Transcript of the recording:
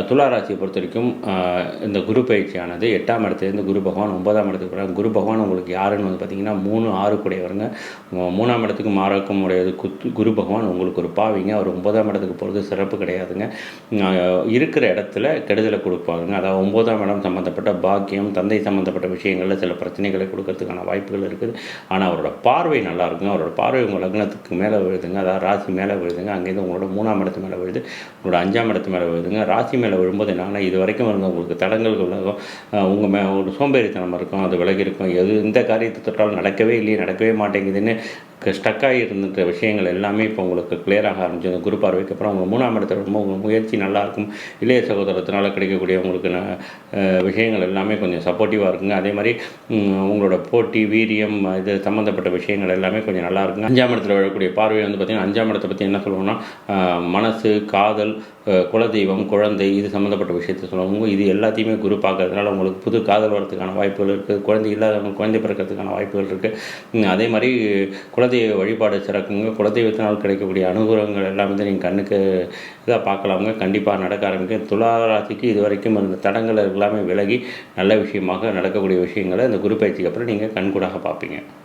துலா ராசியை பொறுத்தவரைக்கும் இந்த குரு பயிற்சியானது 8ஆம் இடத்துலேருந்து குரு பகவான் 9ஆம் இடத்துக்கு போகிறாங்க. குரு பகவான் உங்களுக்கு யாருன்னு வந்து பார்த்தீங்கன்னா 3, 6 கூடியவருங்க. 3ஆம் இடத்துக்கு மாறக்கும் உடையது குரு பகவான் உங்களுக்கு ஒரு பாவிங்க. அவர் 9ஆம் இடத்துக்கு போகிறது சிறப்பு கிடையாதுங்க. இருக்கிற இடத்துல கெடுதலை கொடுப்பாருங்க. அதாவது 9ஆம் இடம் சம்மந்தப்பட்ட பாக்கியம், தந்தை சம்மந்தப்பட்ட விஷயங்களில் சில பிரச்சனைகளை கொடுக்கறதுக்கான வாய்ப்புகள் இருக்குது. ஆனால் அவரோட பார்வை நல்லா இருக்குங்க. அவரோட பார்வை உங்கள் லக்னத்துக்கு மேலே விழுதுங்க. அதாவது ராசி மேலே விழுதுங்க. அங்கேருந்து உங்களோட 3ஆம் இடத்து மேலே விழுது, உங்களோட 5ஆம் இடத்து மேலே விழுதுங்க. ராசி மேலே விழும்போது என்னன்னா, இது வரைக்கும் இருந்த உங்களுக்கு தடங்கள் விலகும். உங்கள் ஒரு சோம்பேறித்தனம் இருக்கும், அது விலகி இருக்கும். எந்த காரியத்தை தொட்டாலும் நடக்கவே இல்லையே, நடக்கவே மாட்டேங்குதுன்னு ஸ்டக்காகி இருந்துட்ட விஷயங்கள் எல்லாமே இப்போ உங்களுக்கு கிளியராக ஆரம்பிச்சு குரு பார்வைக்கு அப்புறம் உங்கள் 3ஆம் இடத்துல ரொம்ப உங்கள் முயற்சி நல்லாயிருக்கும். இளைய சகோதரத்தினால் கிடைக்கக்கூடிய உங்களுக்கு விஷயங்கள் எல்லாமே கொஞ்சம் சப்போர்ட்டிவாக இருக்குங்க. அதே மாதிரி உங்களோட போட்டி, வீரியம், இது சம்மந்தப்பட்ட விஷயங்கள் எல்லாமே கொஞ்சம் நல்லா இருக்குங்க. 5ஆம் இடத்துல விழக்கூடிய பார்வை வந்து பார்த்திங்கன்னா 5ஆம் இடத்தை பற்றி என்ன சொல்லுவோம்னா, மனசு, காதல், குலதெய்வம், குழந்தை, இது சம்மந்தப்பட்ட விஷயத்தை சொல்லுவாங்க. இது எல்லாத்தையுமே குரு பார்க்கறதுனால உங்களுக்கு புது காதல் வரத்துக்கான வாய்ப்புகள் இருக்குது. குழந்தை இல்லாதவங்க குழந்தை பிறக்கிறதுக்கான வாய்ப்புகள் இருக்குது. அதே மாதிரி குலதெய்வ வழிபாடு சிறக்குங்க. குலதெய்வத்தினால் கிடைக்கக்கூடிய அனுகூலங்கள் எல்லாமே வந்து நீங்கள் கண்ணுக்கு இதாக பார்க்கலாமுங்க. கண்டிப்பாக நடக்க ஆரம்பிக்கும். துலா ராசிக்கு இது வரைக்கும் இருந்த தடங்கள் எல்லாமே விலகி நல்ல விஷயமாக நடக்கக்கூடிய விஷயங்களை இந்த குரு பயிற்சிக்கு அப்புறம் நீங்கள் கண்கூடாக பார்ப்பீங்க.